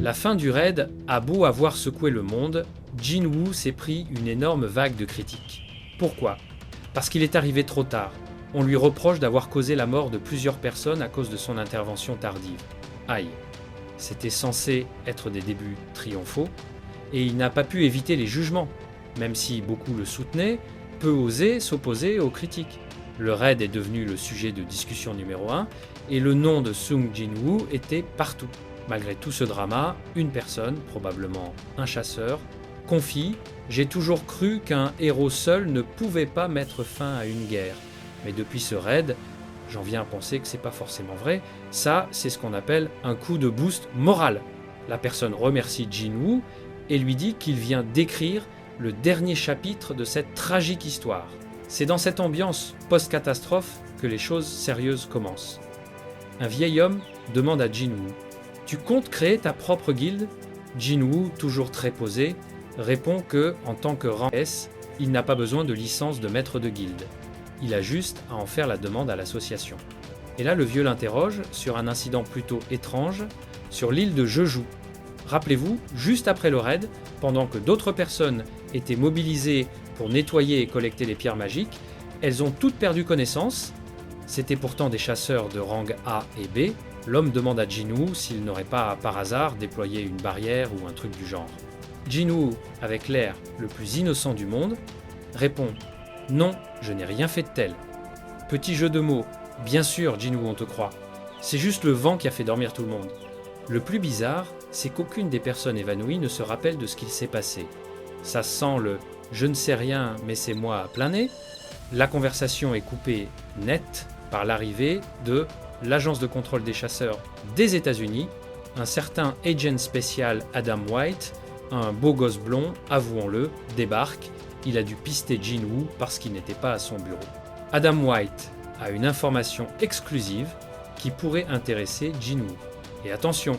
La fin du raid a beau avoir secoué le monde, Jin-Woo s'est pris une énorme vague de critiques. Pourquoi ? Parce qu'il est arrivé trop tard. On lui reproche d'avoir causé la mort de plusieurs personnes à cause de son intervention tardive. Aïe. C'était censé être des débuts triomphaux, et il n'a pas pu éviter les jugements, même si beaucoup le soutenaient, peu osé s'opposer aux critiques. Le raid est devenu le sujet de discussion numéro 1, et le nom de Sung Jin-Woo était partout. Malgré tout ce drama, une personne, probablement un chasseur, confie « J'ai toujours cru qu'un héros seul ne pouvait pas mettre fin à une guerre. Mais depuis ce raid, j'en viens à penser que c'est pas forcément vrai. Ça, c'est ce qu'on appelle un coup de boost moral. » La personne remercie Jin-Woo et lui dit qu'il vient d'écrire le dernier chapitre de cette tragique histoire. C'est dans cette ambiance post-catastrophe que les choses sérieuses commencent. Un vieil homme demande à Jin-Woo « Tu comptes créer ta propre guilde ?» Jin-Woo, toujours très posé, répond que, en tant que rang S, il n'a pas besoin de licence de maître de guilde. Il a juste à en faire la demande à l'association. Et là, le vieux l'interroge sur un incident plutôt étrange sur l'île de Jeju. Rappelez-vous, juste après le raid, pendant que d'autres personnes étaient mobilisées pour nettoyer et collecter les pierres magiques, elles ont toutes perdu connaissance. C'étaient pourtant des chasseurs de rang A et B. L'homme demande à Jin-Woo s'il n'aurait pas, par hasard, déployé une barrière ou un truc du genre. Jin-Woo, avec l'air le plus innocent du monde, répond « Non, je n'ai rien fait de tel. » Petit jeu de mots. Bien sûr, Jin-Woo, on te croit. C'est juste le vent qui a fait dormir tout le monde. Le plus bizarre, c'est qu'aucune des personnes évanouies ne se rappelle de ce qu'il s'est passé. Ça sent le « je ne sais rien, mais c'est moi à plein nez ». La conversation est coupée net par l'arrivée de l'agence de contrôle des chasseurs des États-Unis, un certain agent spécial Adam White, un beau gosse blond, avouons-le, débarque. Il a dû pister Jin-Woo parce qu'il n'était pas à son bureau. Adam White a une information exclusive qui pourrait intéresser Jin-Woo. Et attention,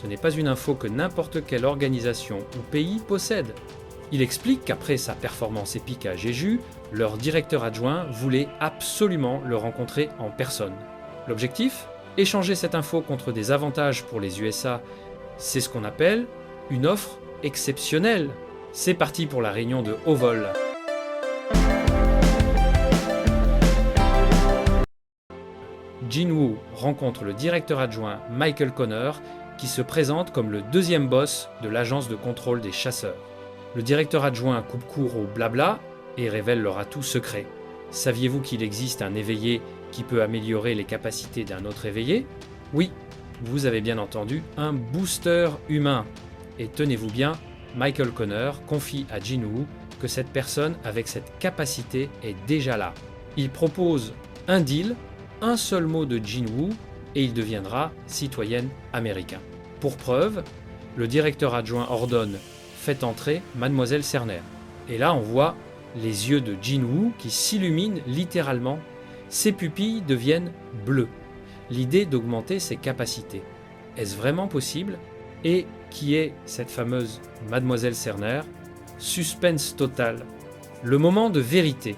ce n'est pas une info que n'importe quelle organisation ou pays possède. Il explique qu'après sa performance épique à Jeju, leur directeur adjoint voulait absolument le rencontrer en personne. L'objectif ? Échanger cette info contre des avantages pour les USA, c'est ce qu'on appelle une offre exceptionnelle. C'est parti pour la réunion de haut vol. Jin-Woo rencontre le directeur adjoint Michael Connor qui se présente comme le deuxième boss de l'agence de contrôle des chasseurs. Le directeur adjoint coupe court au blabla et révèle leur atout secret. Saviez-vous qu'il existe un éveillé qui peut améliorer les capacités d'un autre éveillé ? Oui, vous avez bien entendu, un booster humain. Et tenez-vous bien, Michael Connor confie à Jin-Woo que cette personne avec cette capacité est déjà là. Il propose un deal, un seul mot de Jin-Woo et il deviendra citoyen américain. Pour preuve, le directeur adjoint ordonne « Faites entrer Mademoiselle Cerner ». Et là on voit les yeux de Jin-Woo qui s'illuminent littéralement. Ses pupilles deviennent bleues. L'idée d'augmenter ses capacités. Est-ce vraiment possible ? Et qui est cette fameuse Mademoiselle Cerner ? Suspense total. Le moment de vérité.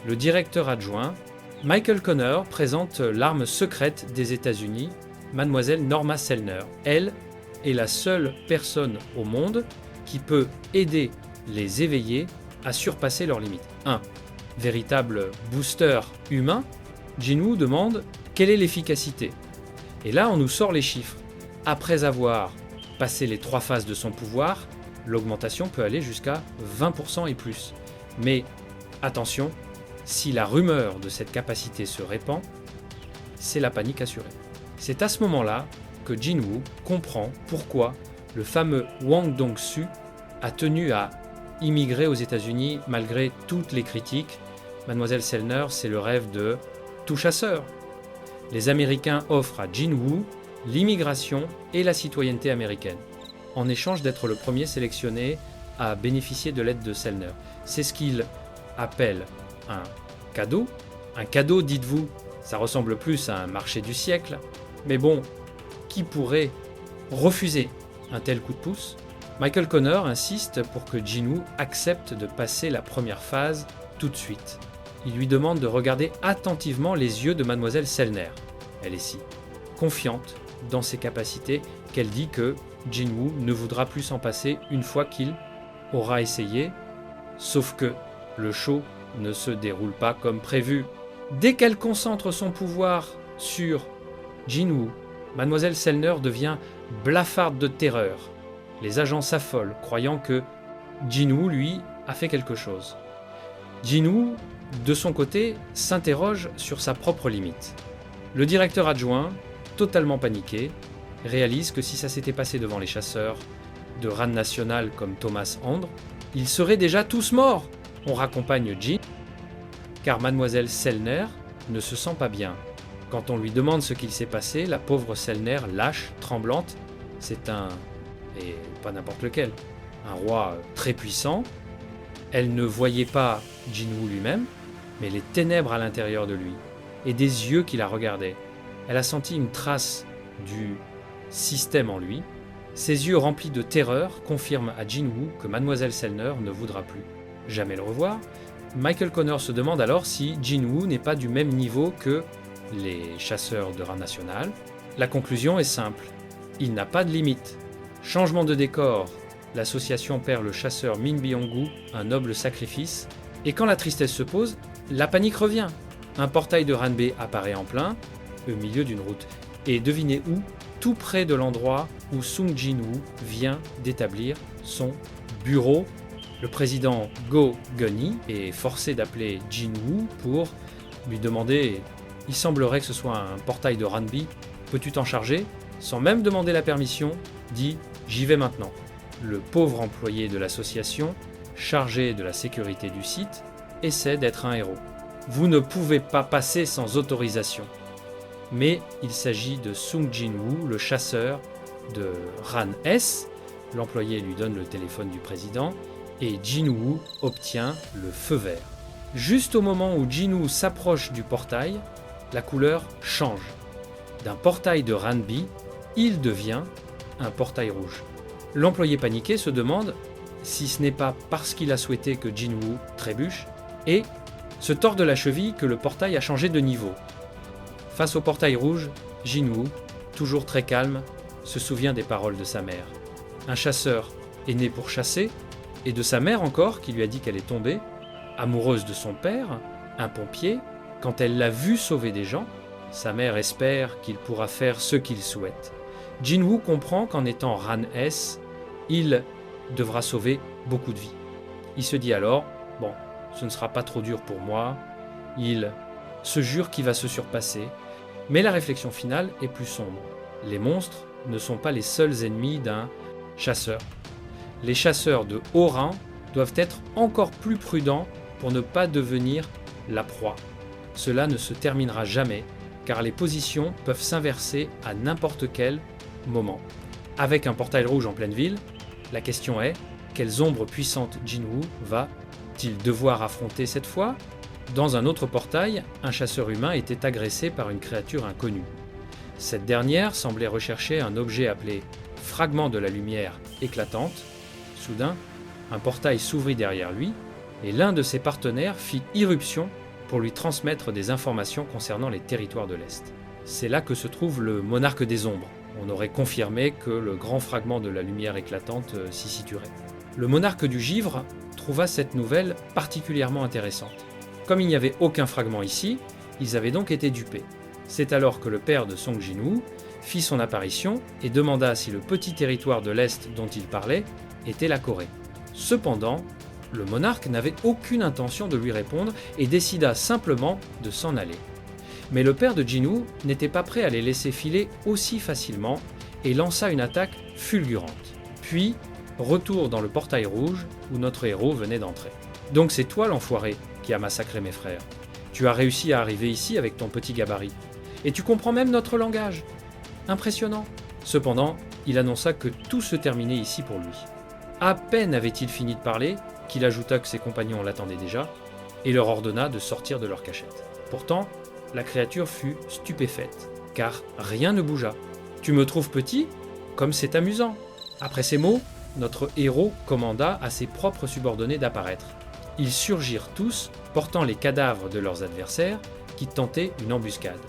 Le directeur adjoint, Michael Connor, présente l'arme secrète des États-Unis, Mademoiselle Norma Sellner. Elle est la seule personne au monde qui peut aider les éveillés à surpasser leurs limites. 1. Véritable booster humain, Jin-Woo demande quelle est l'efficacité. Et là, on nous sort les chiffres. Après avoir passé les 3 phases de son pouvoir, l'augmentation peut aller jusqu'à 20% et plus. Mais attention, si la rumeur de cette capacité se répand, c'est la panique assurée. C'est à ce moment-là que Jin-Woo comprend pourquoi le fameux Hwang Dong-su a tenu à immigrer aux États-Unis malgré toutes les critiques. Mademoiselle Sellner, c'est le rêve de tout chasseur. Les Américains offrent à Jin-Woo l'immigration et la citoyenneté américaine, en échange d'être le premier sélectionné à bénéficier de l'aide de Sellner. C'est ce qu'ils appellent un cadeau. Un cadeau, dites-vous, ça ressemble plus à un marché du siècle. Mais bon, qui pourrait refuser un tel coup de pouce ? Michael Connor insiste pour que Jin-Woo accepte de passer la première phase tout de suite. Il lui demande de regarder attentivement les yeux de Mademoiselle Sellner. Elle est si confiante dans ses capacités qu'elle dit que Jinwoo ne voudra plus s'en passer une fois qu'il aura essayé, sauf que le show ne se déroule pas comme prévu. Dès qu'elle concentre son pouvoir sur Jinwoo, Mademoiselle Sellner devient blafarde de terreur. Les agents s'affolent, croyant que Jinwoo, lui, a fait quelque chose. Jinwoo, de son côté, s'interroge sur sa propre limite. Le directeur adjoint, totalement paniqué, réalise que si ça s'était passé devant les chasseurs de RAN National comme Thomas Andre, ils seraient déjà tous morts. On raccompagne Jin, car Mademoiselle Sellner ne se sent pas bien. Quand on lui demande ce qu'il s'est passé, la pauvre Sellner lâche, tremblante. C'est et pas n'importe lequel, un roi très puissant. Elle ne voyait pas Jinwoo lui-même, mais les ténèbres à l'intérieur de lui, et des yeux qui la regardaient. Elle a senti une trace du système en lui. Ses yeux remplis de terreur confirment à Jinwoo que Mademoiselle Sellner ne voudra plus jamais le revoir. Michael Connor se demande alors si Jinwoo n'est pas du même niveau que les chasseurs de RAN National. La conclusion est simple, il n'a pas de limite. Changement de décor, l'association perd le chasseur Min Byung-gu, un noble sacrifice, et quand la tristesse se pose, la panique revient. Un portail de Ranbei apparaît en plein, au milieu d'une route. Et devinez où? Tout près de l'endroit où Sung Jin-woo vient d'établir son bureau. Le président Go Gun-hee est forcé d'appeler Jin-woo pour lui demander, il semblerait que ce soit un portail de Ranbei, peux-tu t'en charger? Sans même demander la permission, dit j'y vais maintenant. Le pauvre employé de l'association, chargé de la sécurité du site, essaie d'être un héros. Vous ne pouvez pas passer sans autorisation. Mais il s'agit de Sung Jin-woo, le chasseur de RAN S. L'employé lui donne le téléphone du président et Jin-woo obtient le feu vert. Juste au moment où Jin-woo s'approche du portail, la couleur change. D'un portail de Ranbei, il devient un portail rouge. L'employé paniqué se demande si ce n'est pas parce qu'il a souhaité que Jin-woo trébuche et se tord de la cheville que le portail a changé de niveau. Face au portail rouge, Jin-woo, toujours très calme, se souvient des paroles de sa mère. Un chasseur est né pour chasser, et de sa mère encore, qui lui a dit qu'elle est tombée, amoureuse de son père, un pompier, quand elle l'a vu sauver des gens, sa mère espère qu'il pourra faire ce qu'il souhaite. Jin-woo comprend qu'en étant RAN S, il devra sauver beaucoup de vies. Il se dit alors, bon, ce ne sera pas trop dur pour moi, il se jure qu'il va se surpasser, mais la réflexion finale est plus sombre. Les monstres ne sont pas les seuls ennemis d'un chasseur. Les chasseurs de haut rang doivent être encore plus prudents pour ne pas devenir la proie. Cela ne se terminera jamais, car les positions peuvent s'inverser à n'importe quel moment. Avec un portail rouge en pleine ville, la question est, quelles ombres puissantes Jin-woo va-t-il devoir affronter cette fois? Dans un autre portail, un chasseur humain était agressé par une créature inconnue. Cette dernière semblait rechercher un objet appelé « fragment de la lumière éclatante ». Soudain, un portail s'ouvrit derrière lui et l'un de ses partenaires fit irruption pour lui transmettre des informations concernant les territoires de l'Est. C'est là que se trouve le monarque des ombres. On aurait confirmé que le grand fragment de la lumière éclatante s'y situerait. Le monarque du givre trouva cette nouvelle particulièrement intéressante. Comme il n'y avait aucun fragment ici, ils avaient donc été dupés. C'est alors que le père de Sung Jin-woo fit son apparition et demanda si le petit territoire de l'Est dont il parlait était la Corée. Cependant, le monarque n'avait aucune intention de lui répondre et décida simplement de s'en aller. Mais le père de Jin-woo n'était pas prêt à les laisser filer aussi facilement et lança une attaque fulgurante. Puis, retour dans le portail rouge où notre héros venait d'entrer. Donc c'est toi l'enfoiré qui a massacré mes frères. Tu as réussi à arriver ici avec ton petit gabarit. Et tu comprends même notre langage. Impressionnant. Cependant, il annonça que tout se terminait ici pour lui. À peine avait-il fini de parler qu'il ajouta que ses compagnons l'attendaient déjà et leur ordonna de sortir de leur cachette. Pourtant, la créature fut stupéfaite, car rien ne bougea. « Tu me trouves petit? Comme c'est amusant !» Après ces mots, notre héros commanda à ses propres subordonnés d'apparaître. Ils surgirent tous, portant les cadavres de leurs adversaires, qui tentaient une embuscade.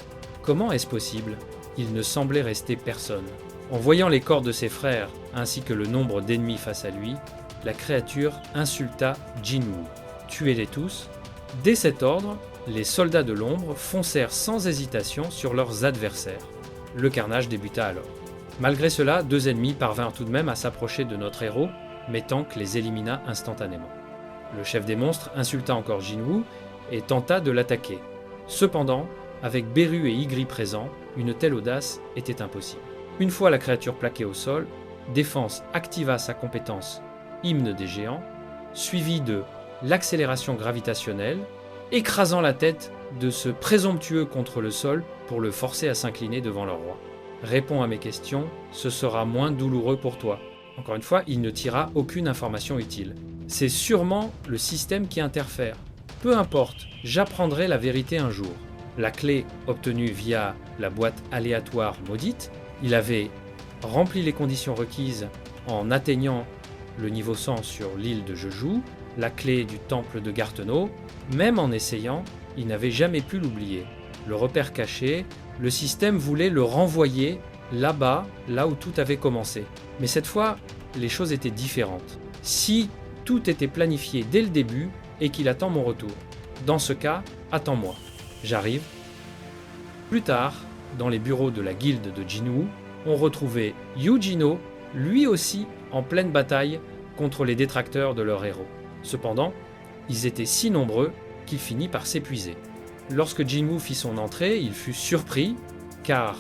Comment est-ce possible? Il ne semblait rester personne. En voyant les corps de ses frères ainsi que le nombre d'ennemis face à lui, la créature insulta Jinwoo. Tuez-les tous. Dès cet ordre, les soldats de l'ombre foncèrent sans hésitation sur leurs adversaires. Le carnage débuta alors. Malgré cela, 2 ennemis parvinrent tout de même à s'approcher de notre héros, mais Tank les élimina instantanément. Le chef des monstres insulta encore Jinwoo et tenta de l'attaquer. Cependant, avec Beru et Igri présents, une telle audace était impossible. Une fois la créature plaquée au sol, Défense activa sa compétence Hymne des géants, suivi de l'accélération gravitationnelle, écrasant la tête de ce présomptueux contre le sol pour le forcer à s'incliner devant leur roi. Réponds à mes questions, ce sera moins douloureux pour toi. Encore une fois, il ne tira aucune information utile. C'est sûrement le système qui interfère. Peu importe, j'apprendrai la vérité un jour. La clé obtenue via la boîte aléatoire maudite, il avait rempli les conditions requises en atteignant le niveau 100 sur l'île de Jeju, la clé du temple de Gartenau. Même en essayant, il n'avait jamais pu l'oublier. Le repère caché, le système voulait le renvoyer là-bas, là où tout avait commencé. Mais cette fois, les choses étaient différentes. Si tout était planifié dès le début et qu'il attend mon retour, dans ce cas, attends-moi. J'arrive. Plus tard, dans les bureaux de la guilde de Jinwoo, on retrouvait Yujino, lui aussi en pleine bataille contre les détracteurs de leur héros. Cependant, ils étaient si nombreux qu'il finit par s'épuiser. Lorsque Jinwoo fit son entrée, il fut surpris car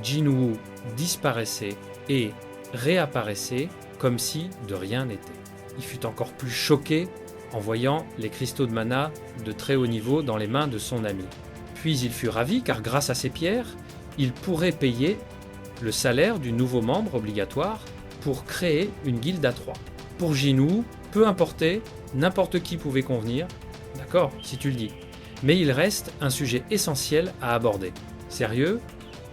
Jinwoo disparaissait et réapparaissait comme si de rien n'était. Il fut encore plus choqué en voyant les cristaux de mana de très haut niveau dans les mains de son ami. Puis il fut ravi car grâce à ces pierres, il pourrait payer le salaire du nouveau membre obligatoire pour créer une guilde à 3. Pour Jinwoo, peu importait, n'importe qui pouvait convenir, d'accord, si tu le dis. Mais il reste un sujet essentiel à aborder. Sérieux ?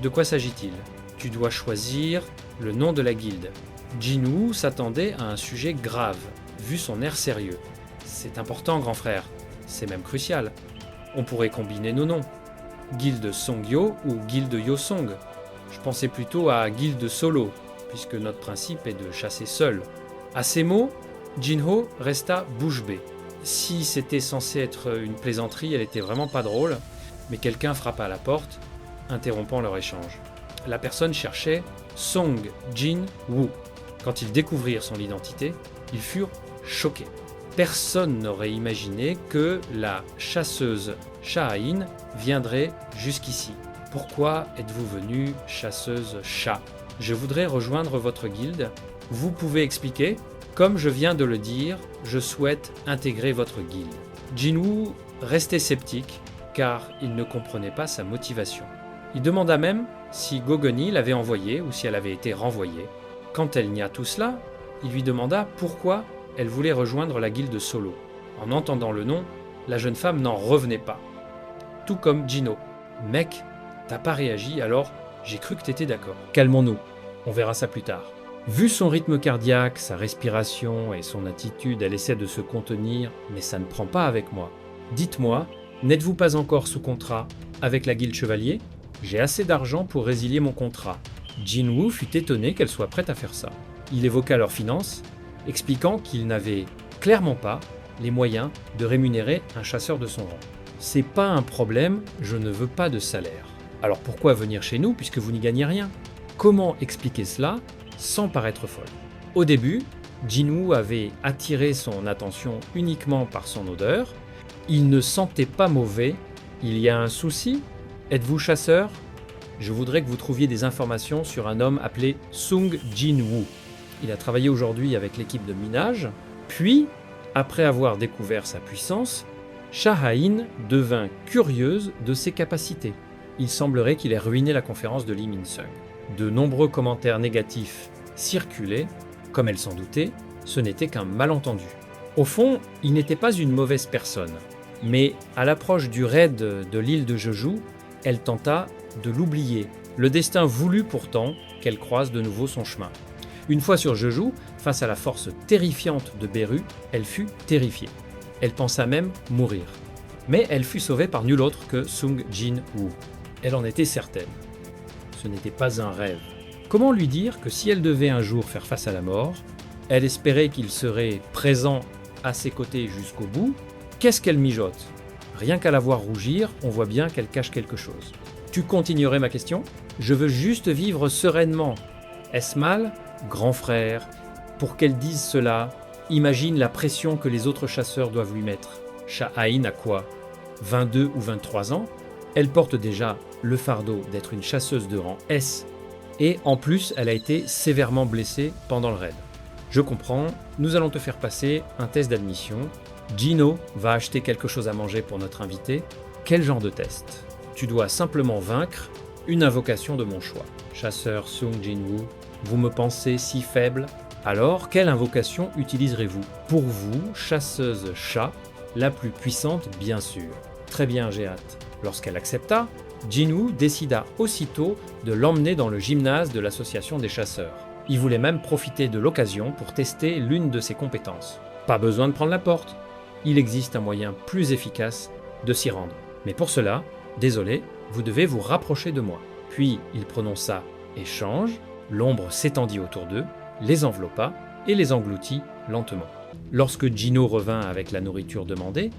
De quoi s'agit-il ? Tu dois choisir le nom de la guilde. Jinwoo s'attendait à un sujet grave, vu son air sérieux. C'est important, grand frère. C'est même crucial. On pourrait combiner nos noms. Guilde Songyo ou Guilde Yosong. Je pensais plutôt à Guilde Solo, puisque notre principe est de chasser seul. À ces mots, Jinho resta bouche bée. Si c'était censé être une plaisanterie, elle était vraiment pas drôle, mais quelqu'un frappa à la porte, interrompant leur échange. La personne cherchait Song Jin-woo. Quand ils découvrirent son identité, ils furent choqués. Personne n'aurait imaginé que la chasseuse Shahain viendrait jusqu'ici. Pourquoi êtes-vous venue, chasseuse chat ? Je voudrais rejoindre votre guilde. Vous pouvez expliquer ? Comme je viens de le dire, je souhaite intégrer votre guilde. Jinwoo restait sceptique, car il ne comprenait pas sa motivation. Il demanda même si Gogoni l'avait envoyée ou si elle avait été renvoyée. Quand elle nia tout cela, il lui demanda pourquoi elle voulait rejoindre la guilde Solo. En entendant le nom, la jeune femme n'en revenait pas. Tout comme Jino. Mec, t'as pas réagi, alors j'ai cru que t'étais d'accord. Calmons-nous, on verra ça plus tard. Vu son rythme cardiaque, sa respiration et son attitude, elle essaie de se contenir, mais ça ne prend pas avec moi. Dites-moi, n'êtes-vous pas encore sous contrat avec la guilde chevalier ? J'ai assez d'argent pour résilier mon contrat. Jinwoo fut étonné qu'elle soit prête à faire ça. Il évoqua leurs finances, expliquant qu'il n'avait clairement pas les moyens de rémunérer un chasseur de son rang. C'est pas un problème, je ne veux pas de salaire. Alors pourquoi venir chez nous puisque vous n'y gagnez rien ? Comment expliquer cela sans paraître folle ? Au début, Jinwoo avait attiré son attention uniquement par son odeur. Il ne sentait pas mauvais. Il y a un souci ? Êtes-vous chasseur ? Je voudrais que vous trouviez des informations sur un homme appelé Sung Jin-woo. Il a travaillé aujourd'hui avec l'équipe de minage, puis, après avoir découvert sa puissance, Shahain devint curieuse de ses capacités. Il semblerait qu'il ait ruiné la conférence de Lee Min-sung. De nombreux commentaires négatifs circulaient, comme elle s'en doutait, ce n'était qu'un malentendu. Au fond, il n'était pas une mauvaise personne, mais à l'approche du raid de l'île de Jeju, elle tenta de l'oublier. Le destin voulut pourtant qu'elle croise de nouveau son chemin. Une fois sur Jeju, face à la force terrifiante de Beru, elle fut terrifiée. Elle pensa même mourir. Mais elle fut sauvée par nul autre que Sung Jin-woo. Elle en était certaine. Ce n'était pas un rêve. Comment lui dire que si elle devait un jour faire face à la mort, elle espérait qu'il serait présent à ses côtés jusqu'au bout? Qu'est-ce qu'elle mijote? Rien qu'à la voir rougir, on voit bien qu'elle cache quelque chose. Tu continuerais ma question? Je veux juste vivre sereinement. Est-ce mal? Grand frère, pour qu'elle dise cela, imagine la pression que les autres chasseurs doivent lui mettre. Shah-Ain a quoi? 22 ou 23 ans? Elle porte déjà le fardeau d'être une chasseuse de rang S. Et en plus, elle a été sévèrement blessée pendant le raid. Je comprends, nous allons te faire passer un test d'admission. Gino va acheter quelque chose à manger pour notre invité. Quel genre de test? Tu dois simplement vaincre une invocation de mon choix. Chasseur Sung Jin-woo, vous me pensez si faible? Alors, quelle invocation utiliserez-vous? Pour vous, chasseuse chat, la plus puissante bien sûr. Très bien, j'ai hâte. Lorsqu'elle accepta, Jin-woo décida aussitôt de l'emmener dans le gymnase de l'association des chasseurs. Il voulait même profiter de l'occasion pour tester l'une de ses compétences. Pas besoin de prendre la porte. Il existe un moyen plus efficace de s'y rendre. Mais pour cela, désolé, vous devez vous rapprocher de moi. Puis il prononça « échange », l'ombre s'étendit autour d'eux, les enveloppa et les engloutit lentement. Lorsque Gino revint avec la nourriture demandée,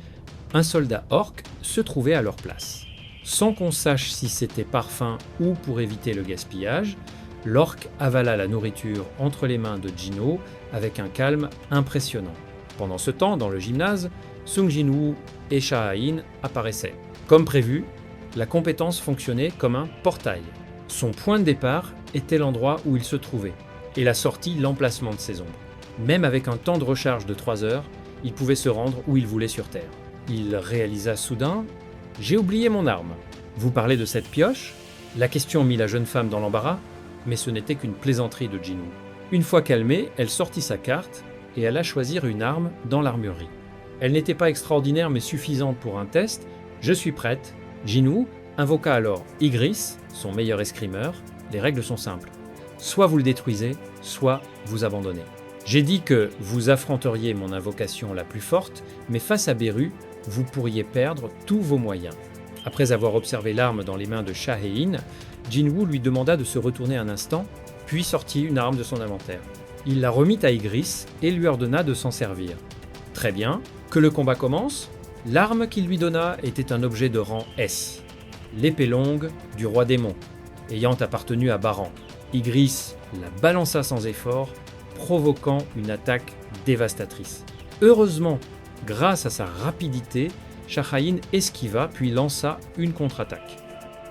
un soldat orc se trouvait à leur place. Sans qu'on sache si c'était par faim ou pour éviter le gaspillage, l'orc avala la nourriture entre les mains de Gino avec un calme impressionnant. Pendant ce temps, dans le gymnase, Sung Jin-woo et Shah-Ain apparaissaient. Comme prévu, la compétence fonctionnait comme un portail. Son point de départ était l'endroit où il se trouvait, et la sortie l'emplacement de ses ombres. Même avec un temps de recharge de 3 heures, il pouvait se rendre où il voulait sur Terre. Il réalisa soudain « J'ai oublié mon arme. Vous parlez de cette pioche ?» La question mit la jeune femme dans l'embarras, mais ce n'était qu'une plaisanterie de Jin-woo. Une fois calmée, elle sortit sa carte et alla choisir une arme dans l'armurerie. Elle n'était pas extraordinaire mais suffisante pour un test. « Je suis prête. » Jin-woo invoqua alors Igris, son meilleur escrimeur. Les règles sont simples. Soit vous le détruisez, soit vous abandonnez. J'ai dit que vous affronteriez mon invocation la plus forte, mais face à Beru, vous pourriez perdre tous vos moyens. Après avoir observé l'arme dans les mains de Shah-Ain, Jin-woo lui demanda de se retourner un instant, puis sortit une arme de son inventaire. Il la remit à Igris et lui ordonna de s'en servir. Très bien, que le combat commence. L'arme qu'il lui donna était un objet de rang S, l'épée longue du roi démon, ayant appartenu à Baran. Igris la balança sans effort, provoquant une attaque dévastatrice. Heureusement, grâce à sa rapidité, Shah-Ain esquiva puis lança une contre-attaque.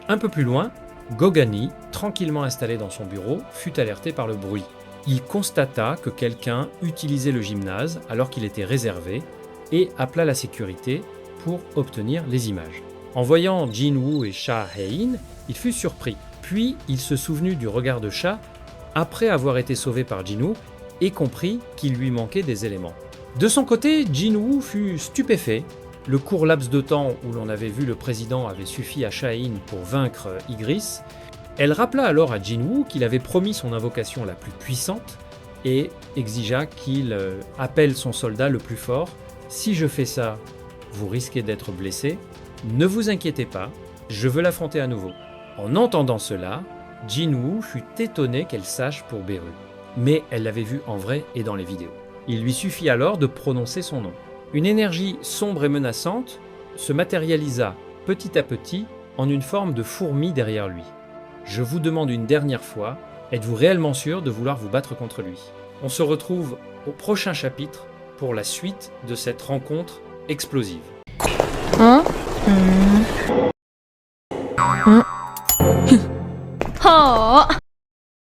Un peu plus loin, Gogani, tranquillement installé dans son bureau, fut alerté par le bruit. Il constata que quelqu'un utilisait le gymnase alors qu'il était réservé et appela la sécurité pour obtenir les images. En voyant Jin-woo et Shah-Ain, il fut surpris. Puis il se souvenu du regard de Shah après avoir été sauvé par Jin-woo et comprit qu'il lui manquait des éléments. De son côté, Jin-woo fut stupéfait. Le court laps de temps où l'on avait vu le président avait suffi à Shah-Ain pour vaincre Igris. Elle rappela alors à Jin-woo qu'il avait promis son invocation la plus puissante et exigea qu'il appelle son soldat le plus fort. « Si je fais ça, vous risquez d'être blessé. Ne vous inquiétez pas, je veux l'affronter à nouveau. » En entendant cela, Jin-woo fut étonné qu'elle sache pour Beru. Mais elle l'avait vu en vrai et dans les vidéos. Il lui suffit alors de prononcer son nom. Une énergie sombre et menaçante se matérialisa petit à petit en une forme de fourmi derrière lui. Je vous demande une dernière fois, êtes-vous réellement sûr de vouloir vous battre contre lui? On se retrouve au prochain chapitre pour la suite de cette rencontre explosive. Huh?